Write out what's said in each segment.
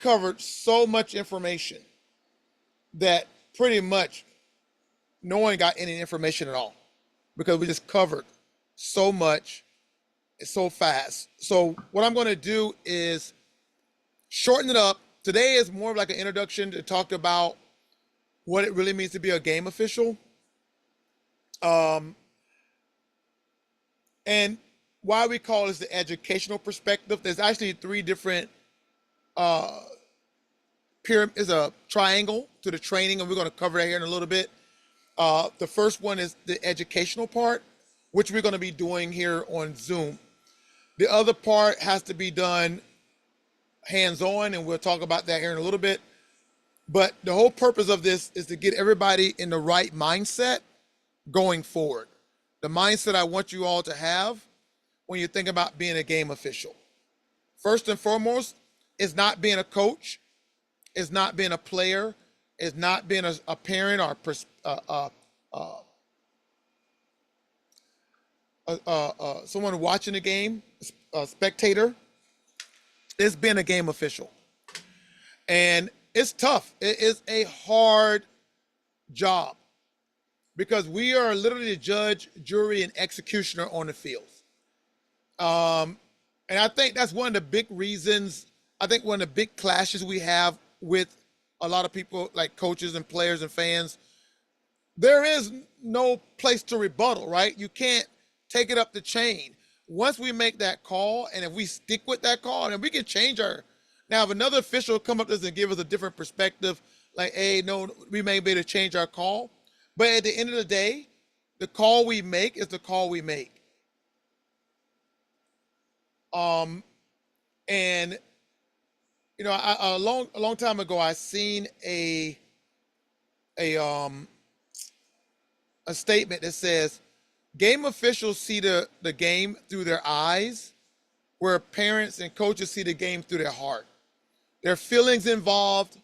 covered so much information that pretty much no one got any information at all because we just covered so much so fast. So what I'm going to do is shorten it up. Today is more of like an introduction to talk about what it really means to be a game official. Um, and why we call this the educational perspective. There's actually three different uh, pyramid is a triangle to the training, and we're going to cover that here in a little bit. The first one is the educational part, which we're going to be doing here on Zoom. The other part has to be done hands-on, and we'll talk about that here in a little bit. But the whole purpose of this is to get everybody in the right mindset going forward. The mindset I want you all to have when you think about being a game official. First and foremost, is not being a coach, is not being a player, is not being a parent or someone watching the game, a spectator. It's being a game official. And it's tough. It is a hard job because we are literally the judge, jury, and executioner on the field. And I think that's one of the big reasons, I think one of the big clashes we have with a lot of people like coaches and players and fans, there is no place to rebuttal, right? You can't take it up the chain. Once we make that call, and if we stick with that call, then we can change our. Now, if another official come up to us and give us a different perspective, like, hey, no, we may be able to change our call. But at the end of the day, the call we make is the call we make. And you know, a long time ago, I seen a statement that says, game officials see the game through their eyes, where parents and coaches see the game through their heart. There are feelings involved,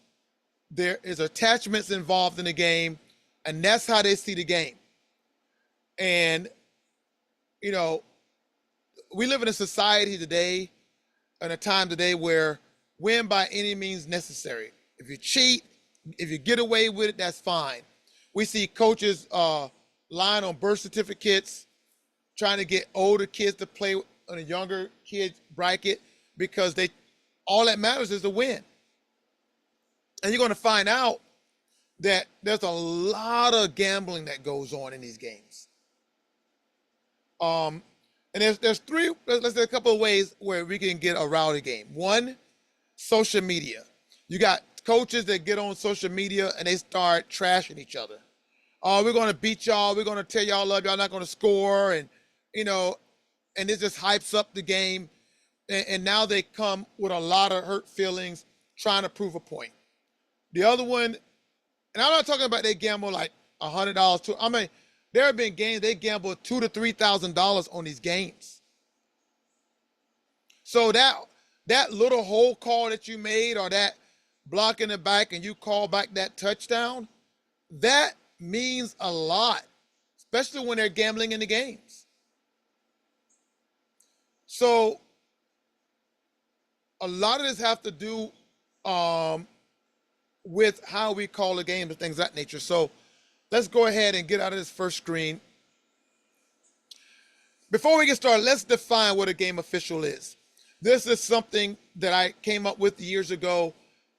there is attachments involved in the game, and that's how they see the game. And, you know, we live in a society today, in a time today where win by any means necessary. If you cheat, if you get away with it, that's fine. We see coaches lying on birth certificates, trying to get older kids to play on a younger kid's bracket because all that matters is the win. And you're going to find out that there's a lot of gambling that goes on in these games. And there's a couple of ways where we can get a rowdy game. One, social media. You got coaches that get on social media and they start trashing each other. Oh, we're going to beat y'all. We're going to tell y'all love y'all not going to score. And, you know, and it just hypes up the game. And now they come with a lot of hurt feelings trying to prove a point. The other one, and I'm not talking about they gamble like $100 too. I mean, there have been games they gamble $2,000 to $3,000 on these games. So that little hole call that you made, or that block in the back and you call back that touchdown, that means a lot, especially when they're gambling in the games. So a lot of this have to do with how we call the game and things of that nature. So let's go ahead and get out of this first screen. Before we get started, let's define what a game official is. This is something that I came up with years ago.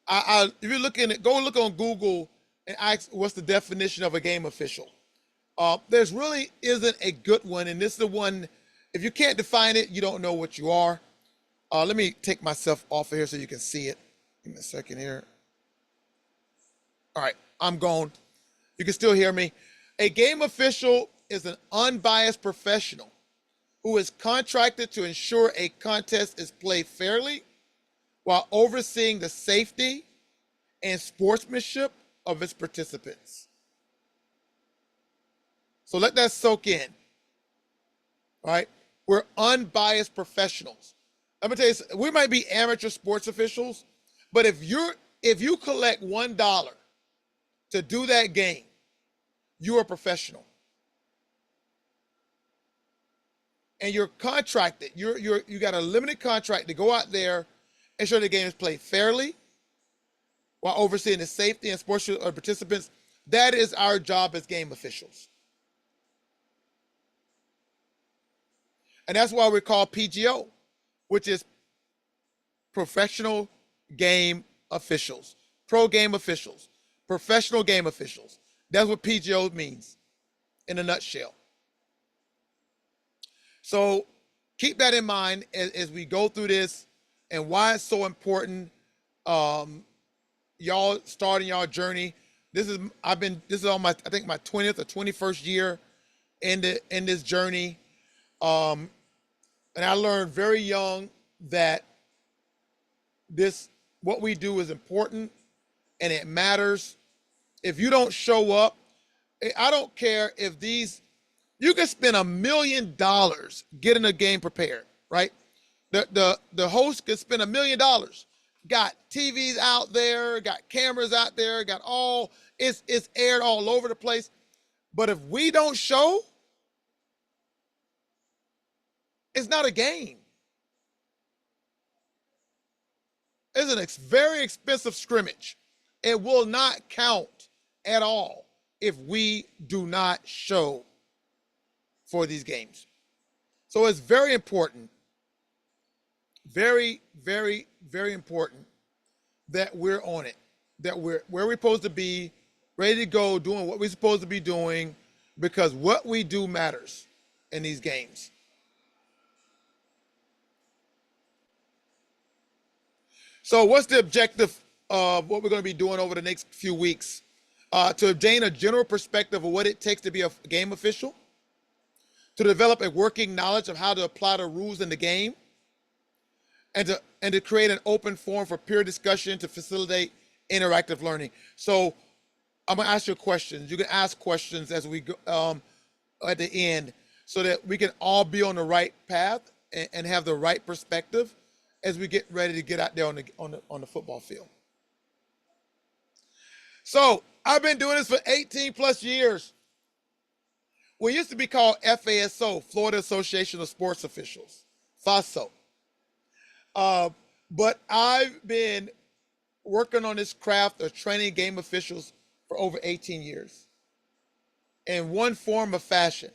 If you're looking at, go look on Google and ask what's the definition of a game official. There's really isn't a good one, and this is the one, if you can't define it, you don't know what you are. Let me take myself off of here so you can see it. Give me a second here. All right, I'm gone. You can still hear me. A game official is an unbiased professional who is contracted to ensure a contest is played fairly while overseeing the safety and sportsmanship of its participants. So let that soak in. All right? We're unbiased professionals. Let me tell you, we might be amateur sports officials, but if you collect $1 to do that game, you're a professional. And you're contracted. You got a limited contract to go out there and ensure the game is played fairly while overseeing the safety and sports of participants. That is our job as game officials. And that's why we call PGO, which is professional game officials, pro game officials, professional game officials. That's what PGO means in a nutshell. So keep that in mind as we go through this and why it's so important. Y'all starting y'all journey. This is on my, I think, my 20th or 21st year in this journey. And I learned very young that what we do is important and it matters. If you don't show up, I don't care if you can spend $1 million getting a game prepared, right? The host could spend $1 million. Got TVs out there, got cameras out there, it's aired all over the place. But if we don't show, it's not a game. It's a very expensive scrimmage. It will not count at all if we do not show for these games. So it's very important, very, very, very important that we're on it, that we're where we're supposed to be, ready to go, doing what we're supposed to be doing, because what we do matters in these games. So what's the objective of what we're going to be doing over the next few weeks? To obtain a general perspective of what it takes to be a game official, to develop a working knowledge of how to apply the rules in the game, and to create an open forum for peer discussion to facilitate interactive learning. So I'm going to ask you questions. You can ask questions as we go at the end so that we can all be on the right path and have the right perspective as we get ready to get out there on the football field. So I've been doing this for 18 plus years. We used to be called FASO, Florida Association of Sports Officials, FASO. But I've been working on this craft of training game officials for over 18 years in one form of fashion.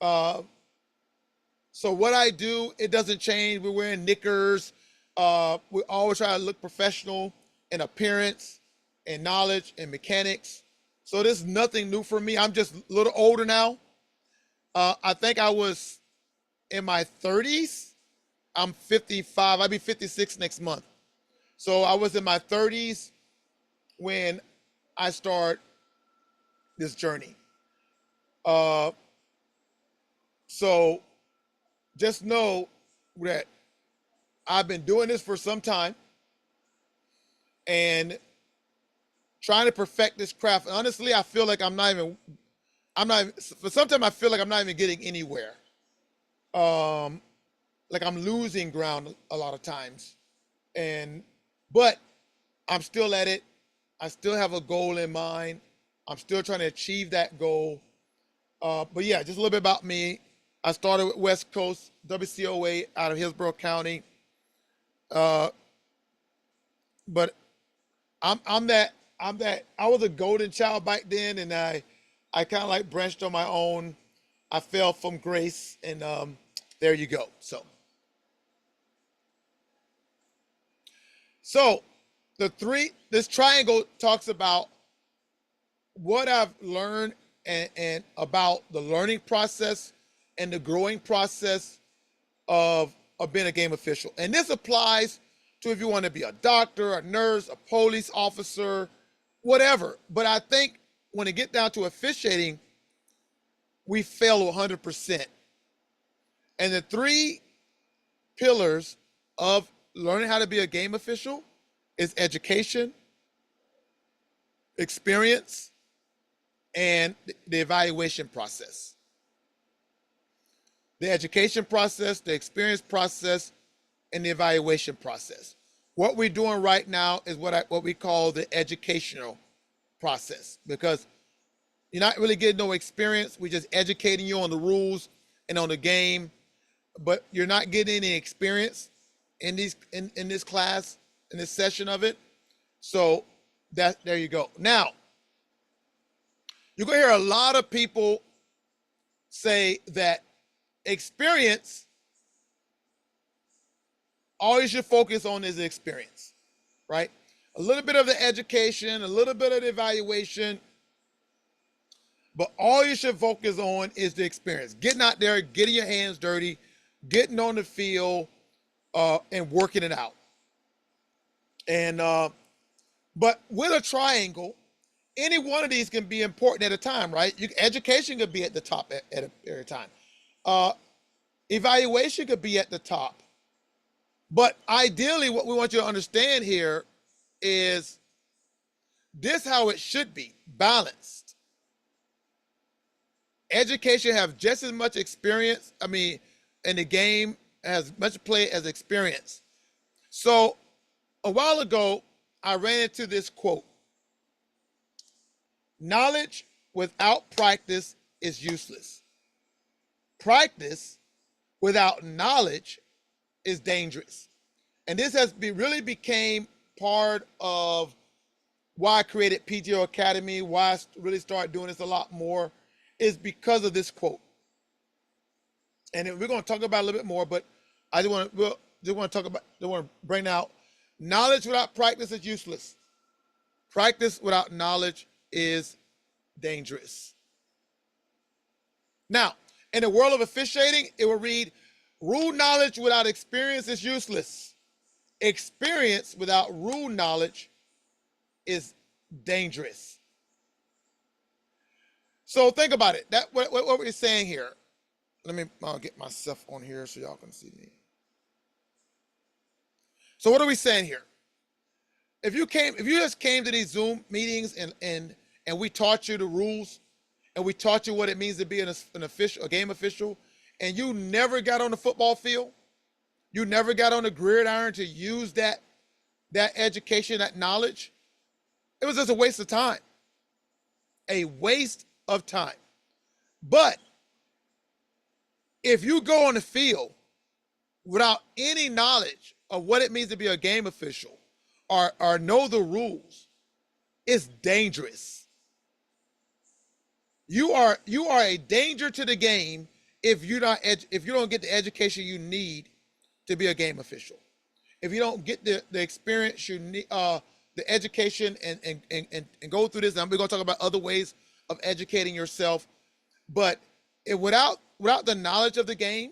So what I do, it doesn't change. We're wearing knickers. We always try to look professional in appearance and knowledge and mechanics. So this is nothing new for me. I'm just a little older now. I think I was in my 30s. I'm 55. I'll be 56 next month. So I was in my 30s when I start this journey. So just know that I've been doing this for some time and trying to perfect this craft. Honestly, I feel like for sometimes I feel like I'm not even getting anywhere. Like I'm losing ground a lot of times. But I'm still at it. I still have a goal in mind. I'm still trying to achieve that goal. But yeah, just a little bit about me. I started with West Coast WCOA out of Hillsborough County. But I'm that I was a golden child back then, and I kind of like branched on my own. I fell from grace, and there you go. So this triangle talks about what I've learned and about the learning process and the growing process of being a game official. And this applies to if you want to be a doctor, a nurse, a police officer, whatever. But I think when it gets down to officiating, we fail 100%. And the three pillars of learning how to be a game official is education, experience, and the evaluation process. The education process, the experience process, and the evaluation process. What we're doing right now is what we call the educational process, because you're not really getting no experience. We're just educating you on the rules and on the game, but you're not getting any experience in this class, in this session of it. So there you go. Now, you're going to hear a lot of people say that experience, all you should focus on is the experience, right? A little bit of the education, a little bit of the evaluation, but all you should focus on is the experience. Getting out there, getting your hands dirty, getting on the field, and working it out. And but with a triangle, any one of these can be important at a time, right? Education could be at the top at a time. Evaluation could be at the top. But ideally, what we want you to understand here is this how it should be, balanced. Education have just as much experience, in the game, as much play as experience. So a while ago, I ran into this quote. Knowledge without practice is useless. Practice without knowledge is dangerous. And this has really became part of why I created PTO Academy, why I really started doing this a lot more, is because of this quote. And we're going to talk about it a little bit more, but I just want to bring out knowledge without practice is useless. Practice without knowledge is dangerous. Now, in the world of officiating, it will read, rule knowledge without experience is useless. Experience without rule knowledge is dangerous. So think about it. What we're saying here. I'll get myself on here so y'all can see me. So what are we saying here? If you just came to these Zoom meetings and we taught you the rules and we taught you what it means to be an official, a game official, and you never got on the football field, you never got on the gridiron to use that education, that knowledge, it was just a waste of time. A waste of time. But if you go on the field without any knowledge of what it means to be a game official or know the rules, it's dangerous. You are a danger to the game if you don't get the education you need to be a game official. If you don't get the experience you need, the education and go through this, and we're going to talk about other ways of educating yourself. But without the knowledge of the game,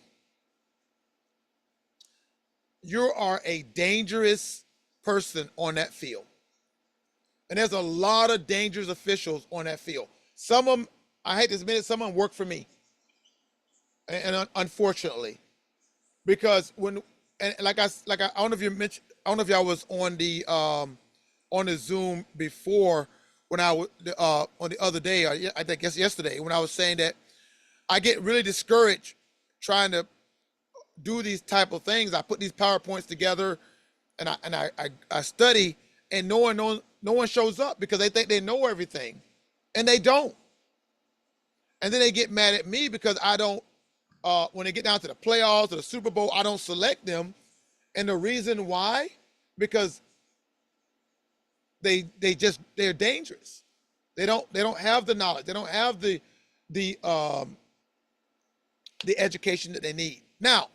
you are a dangerous person on that field. And there's a lot of dangerous officials on that field. Some of them, I hate to admit it, some of them work for me. And unfortunately, because I don't know if you mentioned, I don't know if y'all was on the Zoom before when I was on the other day, or I guess yesterday, when I was saying that I get really discouraged trying to do these type of things. I put these PowerPoints together, and I study, and no one shows up because they think they know everything, and they don't. And then they get mad at me because I don't. When they get down to the playoffs or the Super Bowl, I don't select them, and the reason why, because they're dangerous. They don't have the knowledge. They don't have the education that they need. Now,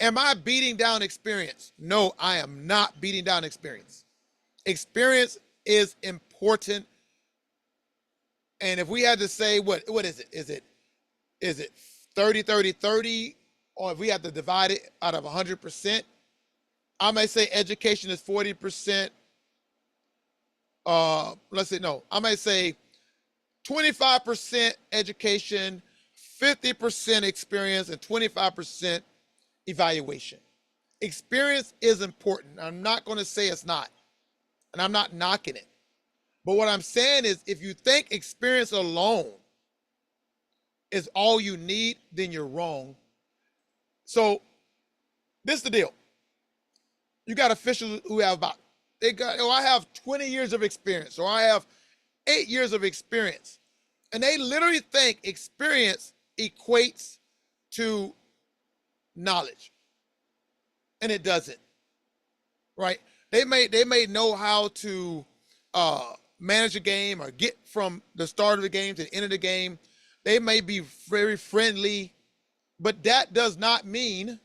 am I beating down experience? No, I am not beating down experience. Experience is important. And if we had to say what is it? Is it 30, 30, 30? Or if we had to divide it out of 100%, I may say education is 40%. I might say 25% education, 50% experience, and 25% evaluation. Experience is important. I'm not going to say it's not, and I'm not knocking it. But what I'm saying is, if you think experience alone is all you need, then you're wrong. So this is the deal. You got officials who have I have 20 years of experience, or I have 8 years of experience. And they literally think experience equates to knowledge. And it doesn't, right? They may know how to manage a game or get from the start of the game to the end of the game. They may be very friendly, but that does not mean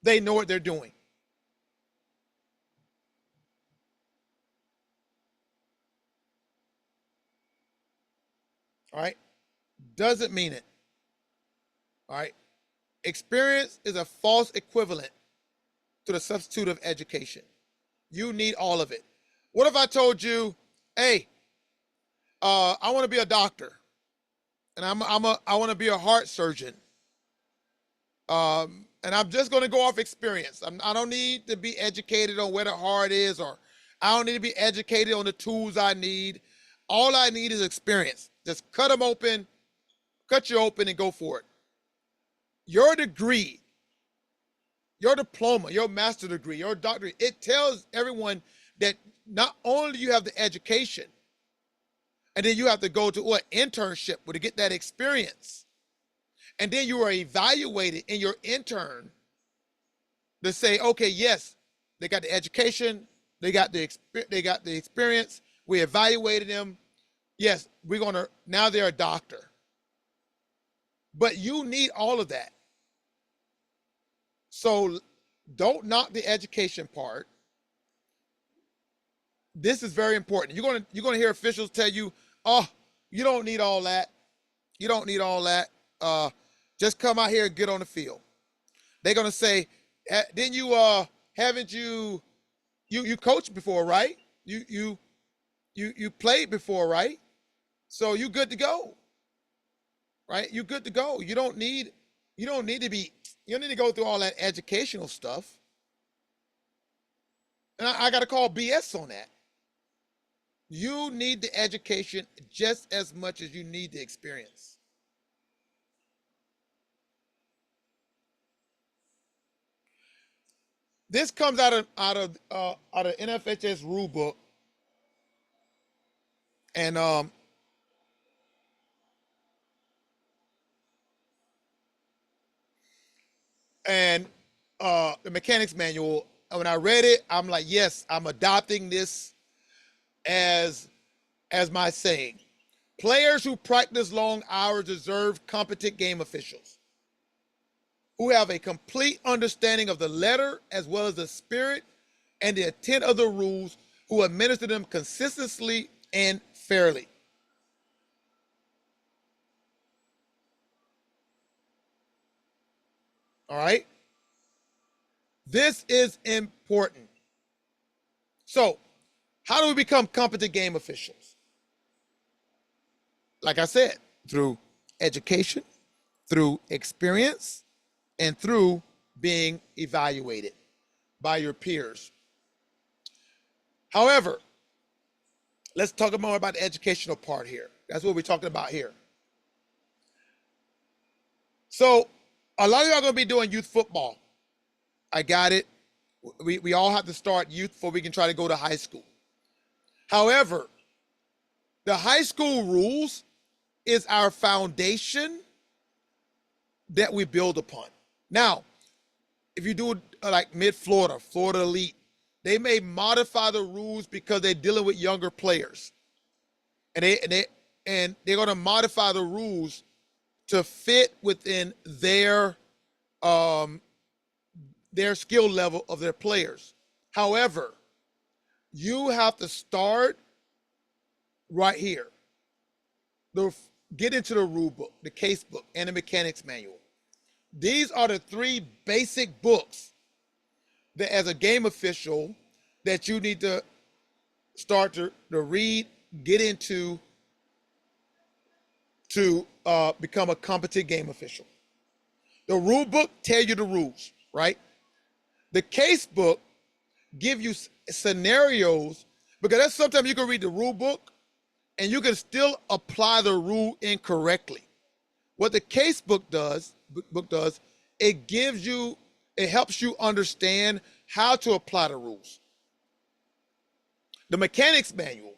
they know what they're doing. All right? Doesn't mean it. All right? Experience is a false equivalent to the substitute of education. You need all of it. What if I told you, hey, I want to be a doctor, and I want to be a heart surgeon, and I'm just going to go off experience. I don't need to be educated on where the heart is, or I don't need to be educated on the tools I need. All I need is experience. Just cut you open, and go for it. Your degree, your diploma, your master's degree, your doctorate, it tells everyone that not only do you have the education, and then you have to go to what internship to get that experience. And then you are evaluated in your intern to say, okay, yes, they got the education, they got the experience, we evaluated them. Yes, now they're a doctor. But you need all of that. So don't knock the education part. This is very important. You're gonna hear officials tell you, oh, you don't need all that. You don't need all that. Just come out here and get on the field. They're gonna say, didn't you haven't you coached before, right? You played before, right? So you good to go. Right? You good to go. You don't need to go through all that educational stuff. And I got to call BS on that. You need the education just as much as you need the experience. This comes out of NFHS rule book, and and the mechanics manual. When I read it, I'm like, yes, I'm adopting this as my saying. Players who practice long hours deserve competent game officials who have a complete understanding of the letter as well as the spirit and the intent of the rules, who administer them consistently and fairly. All right? This is important. So, how do we become competent game officials? Like I said, through education, through experience, and through being evaluated by your peers. However, let's talk more about the educational part here. That's what we're talking about here. So, a lot of y'all are going to be doing youth football. I got it. We all have to start youth before we can try to go to high school. However, the high school rules is our foundation that we build upon. Now, if you do like Mid-Florida, Florida Elite, they may modify the rules because they're dealing with younger players, and they're going to modify the rules to fit within their skill level of their players. However, you have to start right here. Get into the rule book, the case book, and the mechanics manual. These are the three basic books that, as a game official, that you need to start to read, get into, to become a competent game official. The rule book tell you the rules, right? The case book give you scenarios, because that's sometimes you can read the rule book and you can still apply the rule incorrectly. What the case book does, it helps you understand how to apply the rules. The mechanics manual,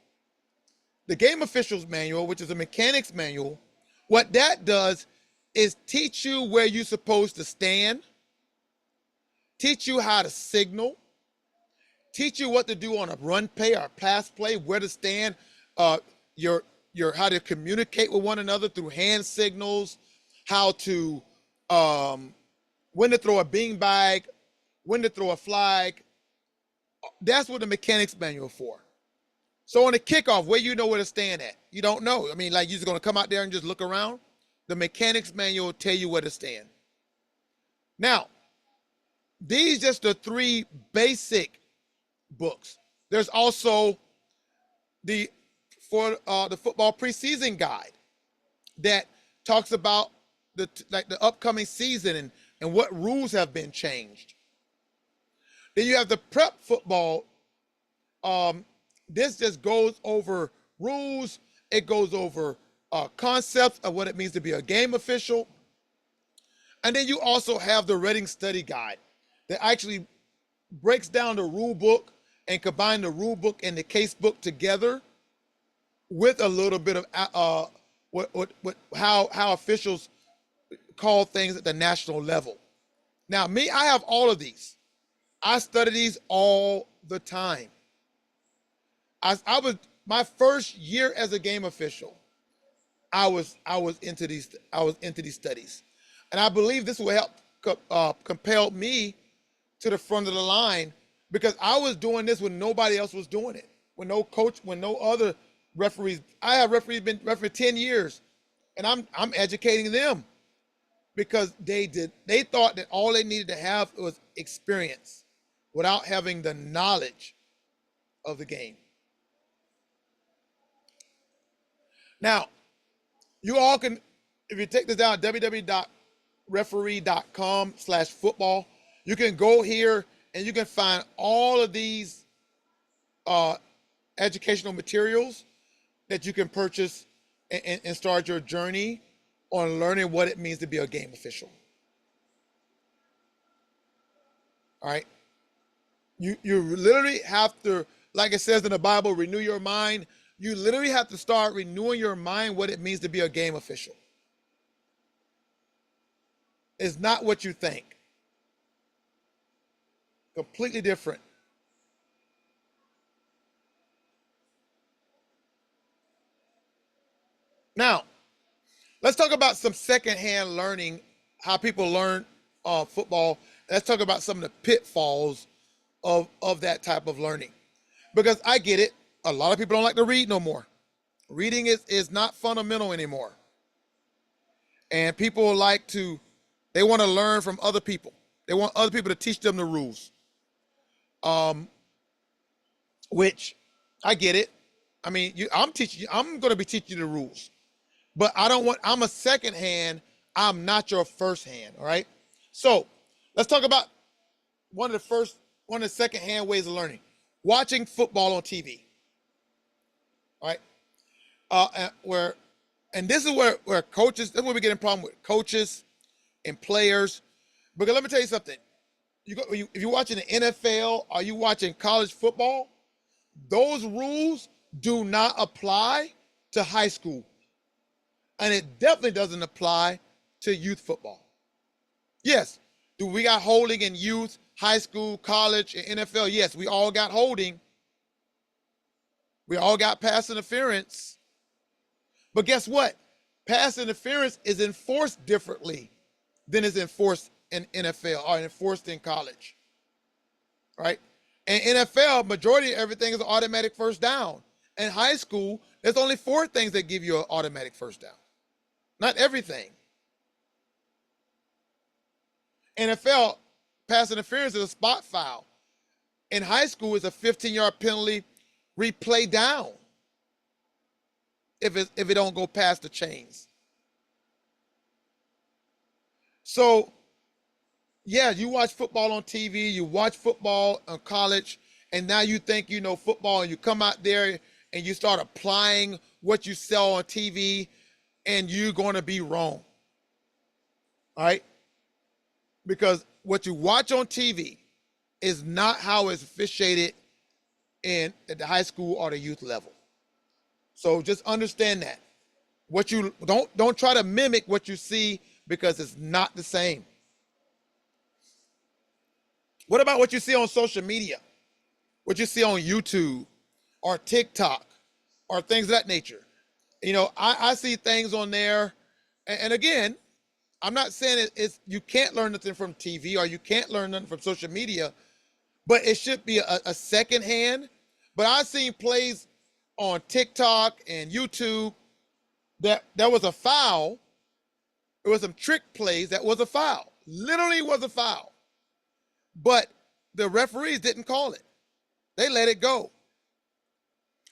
the game officials manual, which is a mechanics manual, what that does is teach you where you're supposed to stand, teach you how to signal, teach you what to do on a run play or a pass play, where to stand, uh, your how to communicate with one another through hand signals, how to when to throw a beanbag, when to throw a flag. That's what the mechanics manual for. So on the kickoff, where you know where to stand at, you don't know. I mean, like you're just gonna come out there and just look around. The mechanics manual will tell you where to stand. Now, these just the three basic books. There's also the football preseason guide that talks about the upcoming season and what rules have been changed. Then you have the prep football. This just goes over rules. It goes over concepts of what it means to be a game official. And then you also have the Reading Study Guide that actually breaks down the rule book and combine the rule book and the case book together with a little bit of how officials call things at the national level. Now, me, I have all of these. I study these all the time. I was my first year as a game official. I was into these studies, and I believe this will help compel me to the front of the line, because I was doing this when nobody else was doing it. When no coach, when no other referees. I have been referee 10 years, and I'm educating them, because they thought that all they needed to have was experience without having the knowledge of the game. Now, you all can, if you take this down, www.referee.com/football, you can go here and you can find all of these educational materials that you can purchase and start your journey on learning what it means to be a game official. All right. You literally have to, like it says in the Bible, renew your mind. You literally have to start renewing your mind what it means to be a game official. It's not what you think. Completely different. Now, let's talk about some secondhand learning, how people learn football. Let's talk about some of the pitfalls of that type of learning. Because I get it, a lot of people don't like to read no more. Reading is not fundamental anymore. And people they want to learn from other people. They want other people to teach them the rules. Which I get it. I mean, I'm going to be teaching you the rules. But I'm a second hand. I'm not your first hand, all right? So let's talk about one of the second hand ways of learning. Watching football on TV, all right? And this is where coaches, this is where we get in problem with coaches and players. Because let me tell you something. If you're watching the NFL or you watching college football, those rules do not apply to high school. And it definitely doesn't apply to youth football. Yes, do we got holding in youth, high school, college, and NFL? Yes, we all got holding. We all got pass interference. But guess what? Pass interference is enforced differently than is enforced in NFL or enforced in college. Right? In NFL, majority of everything is an automatic first down. In high school, there's only 4 things that give you an automatic first down. Not everything. NFL, pass interference is a spot foul. In high school, it's a 15-yard penalty, replay down if it don't go past the chains. So, yeah, you watch football on TV, you watch football on college, and now you think you know football, and you come out there and you start applying what you saw on TV, and you're going to be wrong. All right? Because what you watch on TV is not how it's officiated at the high school or the youth level. So just understand that. What you don't try to mimic what you see, because it's not the same. What about what you see on social media? what you see on YouTube or TikTok or things of that nature. I see things on there, and again, I'm not saying it's you can't learn nothing from TV or you can't learn nothing from social media, but it should be a second hand. But I've seen plays on TikTok and YouTube that was a foul. It was some trick plays that was a foul. Literally was a foul. But the referees didn't call it. They let it go.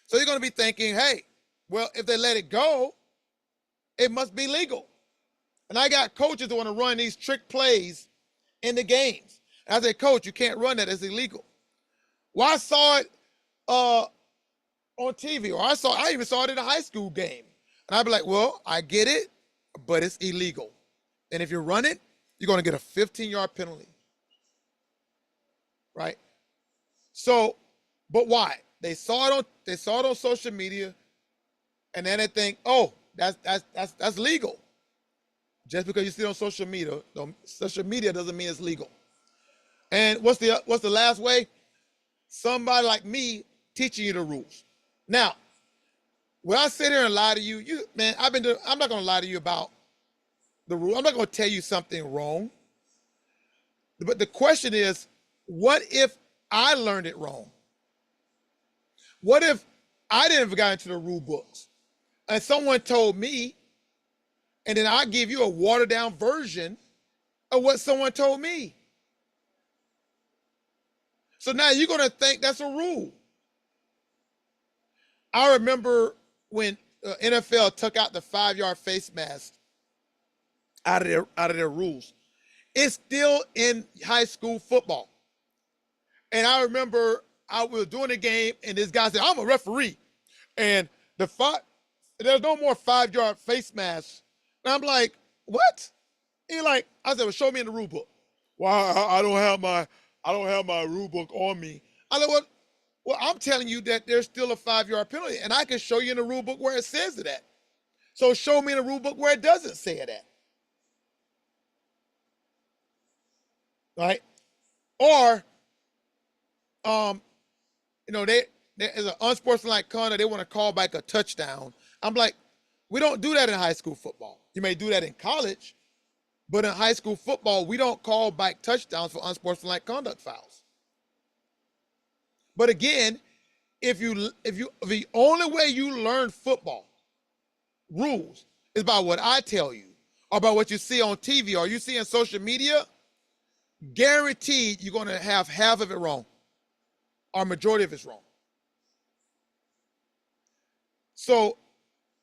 So you're going to be thinking, hey, well, if they let it go, it must be legal. And I got coaches that want to run these trick plays in the games. And I said, Coach, you can't run that. It's illegal. Well, I saw it on TV, or I even saw it in a high school game. And I'd be like, well, I get it, but it's illegal. And if you run it, you're going to get a 15-yard penalty. Right? So, but why? They saw it on social media, and then they think, oh, that's legal. Just because you see it on social media doesn't mean it's legal. And what's the last way? Somebody like me teaching you the rules. Now, when I sit here and lie to you, man, I'm not going to lie to you about the rule. I'm not going to tell you something wrong. But the question is, what if I learned it wrong? What if I didn't got into the rule books and someone told me, and then I give you a watered down version of what someone told me? So now you're going to think that's a rule. I remember when NFL took out the 5-yard face mask out of their rules. It's still in high school football. And I remember I was doing a game, and this guy said, I'm a referee. And there's no more 5-yard face masks. And I'm like, what? He's like, I said, well, show me in the rule book. Well, I don't have my rule book on me. I said, well, I'm telling you that there's still a 5-yard penalty, and I can show you in the rule book where it says it at. So show me in the rule book where it doesn't say it at. Right? Or, there's an unsportsmanlike conduct. They want to call back a touchdown. I'm like, we don't do that in high school football. You may do that in college, but in high school football, we don't call back touchdowns for unsportsmanlike conduct fouls. But again, if the only way you learn football rules is by what I tell you, or by what you see on TV, or you see on social media, guaranteed you're going to have half of it wrong, or majority of it's wrong. So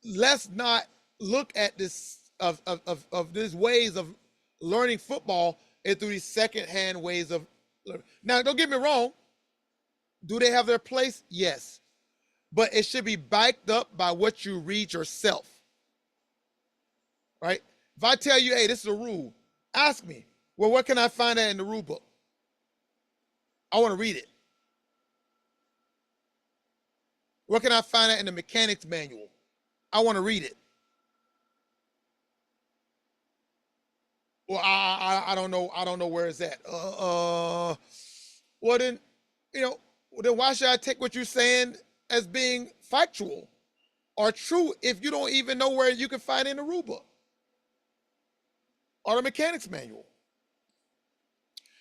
let's not look at this of these ways of learning football and through these second-hand ways of learning. Now, don't get me wrong. Do they have their place? Yes. But it should be backed up by what you read yourself. Right? If I tell you, hey, this is a rule, ask me, well, what can I find out in the rule book? I want to read it. What can I find out in the mechanics manual? I want to read it. Well, I don't know. I don't know where it's at. Well then, then why should I take what you're saying as being factual or true if you don't even know where you can find it in the rule book or the mechanics manual?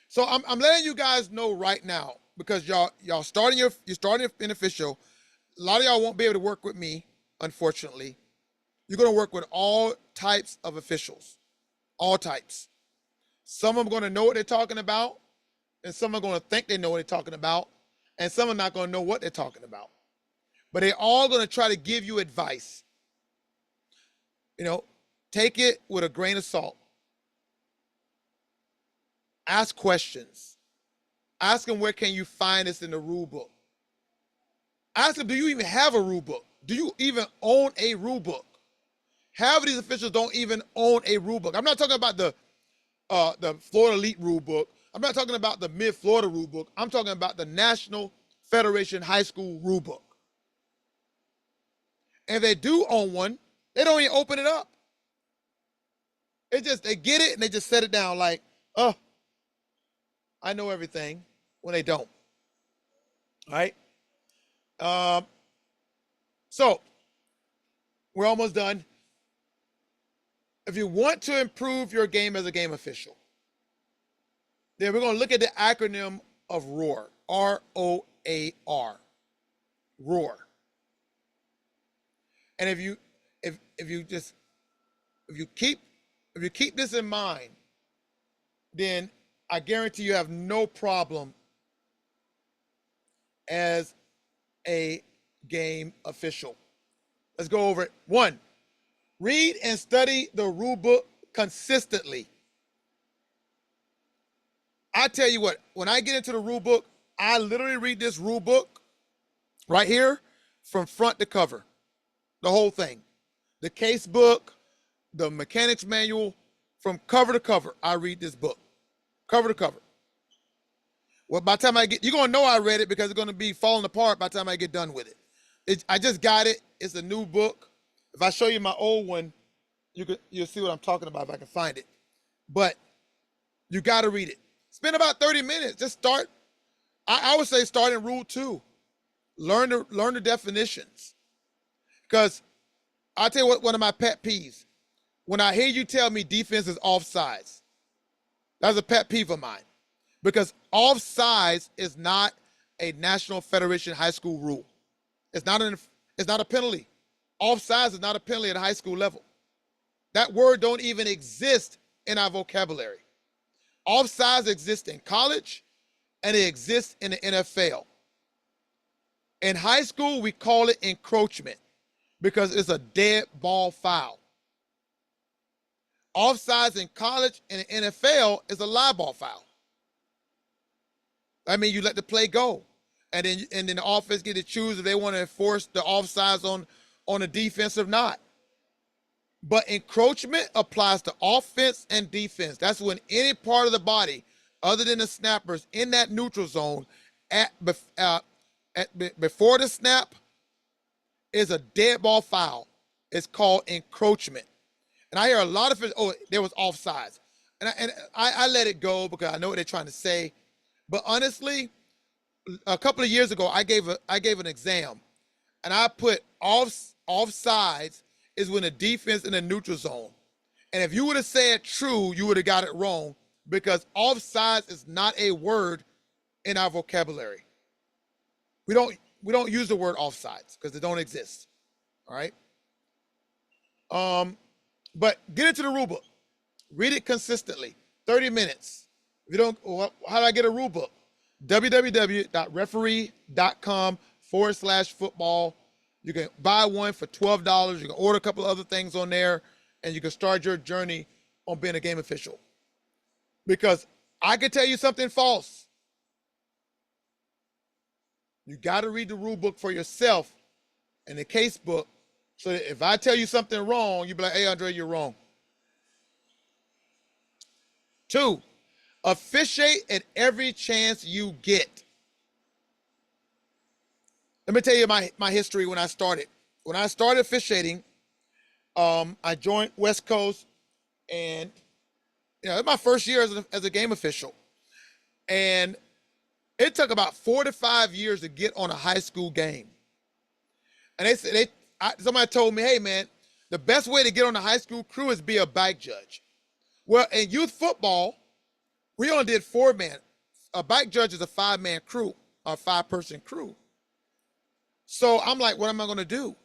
So I'm letting you guys know right now, because you're starting in official. A lot of y'all won't be able to work with me, unfortunately. You're going to work with all types of officials, all types. Some of them are going to know what they're talking about, and some are going to think they know what they're talking about, and some are not going to know what they're talking about. But they're all going to try to give you advice. Take it with a grain of salt. Ask questions. Ask them, where can you find this in the rule book? Ask them, do you even have a rule book? Do you even own a rule book? Half of these officials don't even own a rule book. I'm not talking about the Florida Elite rule book. I'm not talking about the Mid-Florida rule book. I'm talking about the National Federation High School rule book. And if they do own one, they don't even open it up. They get it and they just set it down like, oh, I know everything, when they don't. All right. Um, so we're almost done. If you want to improve your game as a game official, then we're going to look at the acronym of ROAR. ROAR. ROAR. And if you keep this in mind, then I guarantee you have no problem as a game official. Let's go over it. 1, read and study the rule book consistently. I tell you what, when I get into the rule book, I literally read this rule book right here from front to cover, the whole thing. The case book, the mechanics manual, from cover to cover, I read this book, cover to cover. Well, by the time you're going to know I read it because it's going to be falling apart by the time I get done with it. I just got it. It's a new book. If I show you my old one, you'll see what I'm talking about if I can find it. But you got to read it. Spend about 30 minutes. Just start. I would say start in rule 2. Learn the definitions. Because I'll tell you what, one of my pet peeves. When I hear you tell me defense is offsides, that's a pet peeve of mine. Because offsides is not a National Federation high school rule. It's not a penalty. Offsides is not a penalty at a high school level. That word don't even exist in our vocabulary. Offsides exist in college, and it exists in the NFL. In high school, we call it encroachment because it's a dead ball foul. Offsides in college and the NFL is a live ball foul. I mean, you let the play go, and then the offense get to choose if they want to enforce the offsides on the defense or not. But encroachment applies to offense and defense. That's when any part of the body, other than the snappers, in that neutral zone before the snap is a dead ball foul. It's called encroachment. And I hear a lot of it, there was offsides. And I let it go because I know what they're trying to say. But honestly, a couple of years ago, I gave an exam, and I put offsides is when the defense in the neutral zone. And if you would have said true, you would have got it wrong because offsides is not a word in our vocabulary. We don't use the word offsides because it don't exist. All right. But get into the rule book. Read it consistently. 30 minutes. If you don't, how do I get a rule book? www.referee.com/football. You can buy one for $12. You can order a couple of other things on there, and you can start your journey on being a game official. Because I can tell you something false. You got to read the rule book for yourself and the case book so that if I tell you something wrong, you'll be like, hey, Andre, you're wrong. 2, officiate at every chance you get. Let me tell you my history when I started. When I started officiating, I joined West Coast, and it was my first year as a game official. And it took about 4 to 5 years to get on a high school game. And somebody told me, hey, man, the best way to get on a high school crew is be a bike judge. Well, in youth football, we only did 4-man. A bike judge is a 5-man crew, or 5-person crew. So I'm like, what am I going to do?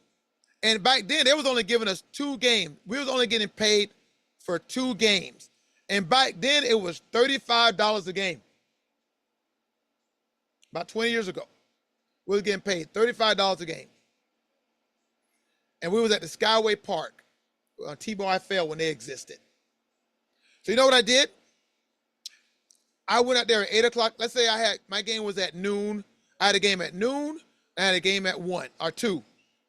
And back then, they was only giving us 2 games. We was only getting paid for 2 games. And back then, it was $35 a game. About 20 years ago, we was getting paid $35 a game. And we was at the Skyway Park on T-Mobile when they existed. So you know what I did? I went out there at 8 o'clock. Let's say my game was at noon. I had a game at noon. I had a game at 1 or 2.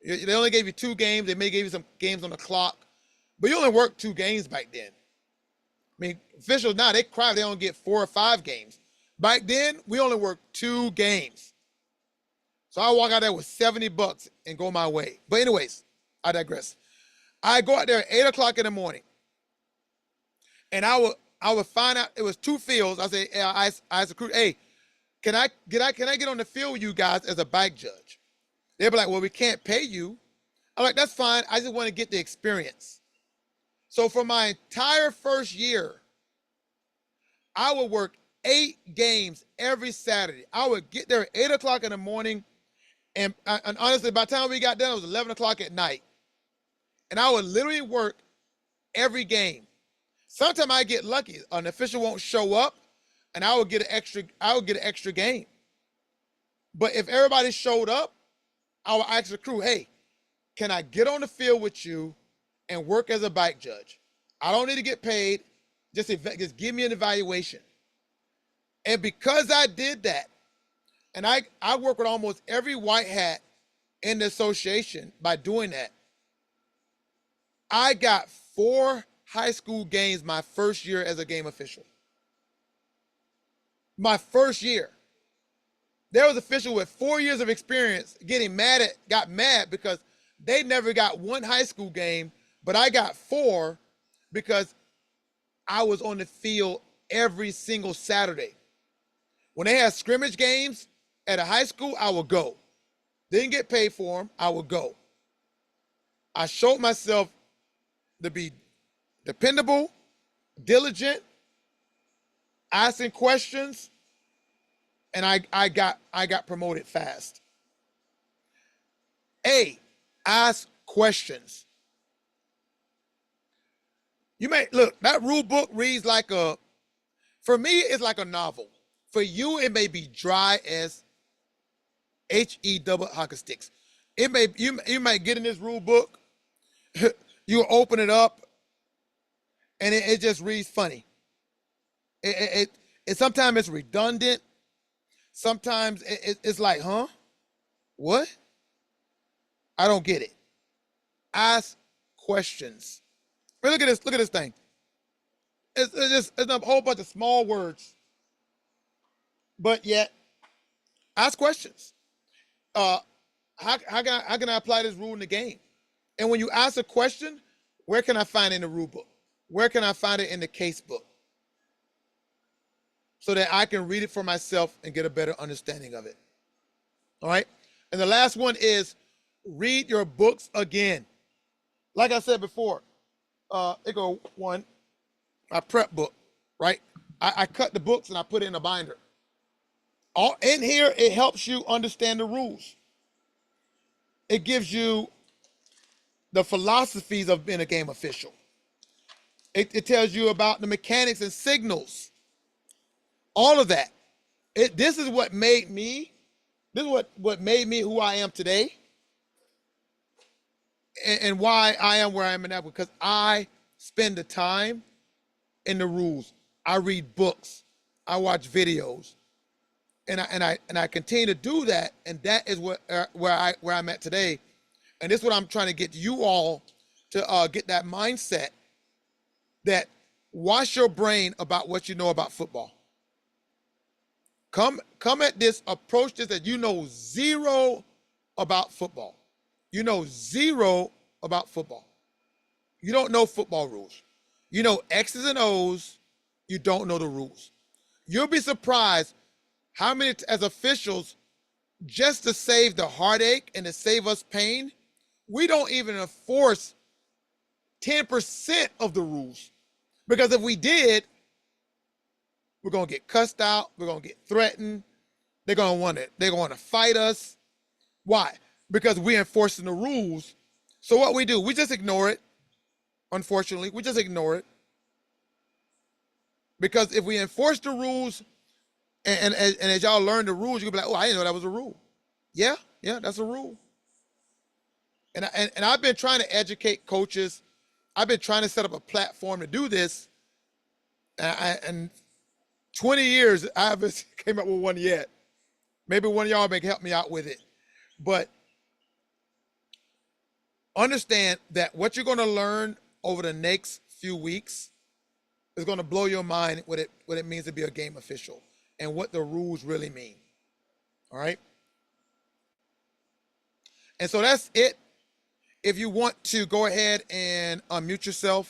They only gave you 2 games. They may give you some games on the clock. But you only worked 2 games back then. I mean, officials now, they cry if they don't get 4 or 5 games. Back then, we only worked 2 games. So I walk out there with $70 and go my way. But anyways, I digress. I go out there at 8 o'clock in the morning. And I would find out it was 2 fields. I say, I asked the crew, hey, Can I get on the field with you guys as a bike judge? They'll be like, well, we can't pay you. I'm like, that's fine. I just want to get the experience. So for my entire first year, I would work 8 games every Saturday. I would get there at 8 o'clock in the morning, and honestly, by the time we got done, it was 11 o'clock at night. And I would literally work every game. Sometimes I get lucky. An official won't show up, and I would get an extra game. But if everybody showed up, I would ask the crew, hey, can I get on the field with you and work as a bike judge? I don't need to get paid. Just give me an evaluation. And because I did that, and I work with almost every white hat in the association by doing that, I got 4 high school games my first year as a game official. My first year. There was an official with 4 years of experience got mad because they never got 1 high school game, but I got 4 because I was on the field every single Saturday. When they had scrimmage games at a high school, I would go. Didn't get paid for them, I would go. I showed myself to be dependable, diligent, asking questions, and I got promoted fast. Ask questions. You may look, that rule book reads for me, it's like a novel. For you, it may be dry as hockey sticks. You might get in this rule book, you open it up, and it just reads funny. It sometimes it's redundant. Sometimes it's like, huh? What? I don't get it. Ask questions. Look at this. Look at this thing. It's a whole bunch of small words, but yet ask questions. How can I apply this rule in the game? And when you ask a question, where can I find it in the rule book? Where can I find it in the case book? So that I can read it for myself and get a better understanding of it. All right? And the last one is read your books again. Like I said before, it go one, my prep book, right? I cut the books and I put it in a binder. All in here, it helps you understand the rules. It gives you the philosophies of being a game official. It tells you about the mechanics and signals. All of that. This is what made me. This is what made me who I am today, and why I am where I am now, because I spend the time in the rules. I read books. I watch videos, and I continue to do that, and that is where I'm at today, and this is what I'm trying to get you all to get that mindset that wash your brain about what you know about football. Come at this, approach this that you know zero about football. You know zero about football. You don't know football rules. You know X's and O's. You don't know the rules. You'll be surprised how many, as officials, just to save the heartache and to save us pain, we don't even enforce 10% of the rules. Because if we did, we're gonna get cussed out, we're gonna get threatened, they're gonna wanna fight us. Why? Because we're enforcing the rules. So what we do, we just ignore it. Unfortunately, we just ignore it. Because if we enforce the rules, and as y'all learn the rules, you'll be like, oh, I didn't know that was a rule. Yeah, that's a rule. And I've been trying to educate coaches. I've been trying to set up a platform to do this. And 20 years, I haven't came up with one yet. Maybe one of y'all may help me out with it. But understand that what you're going to learn over the next few weeks is going to blow your mind what it means to be a game official and what the rules really mean. All right? And so that's it. If you want to go ahead and unmute yourself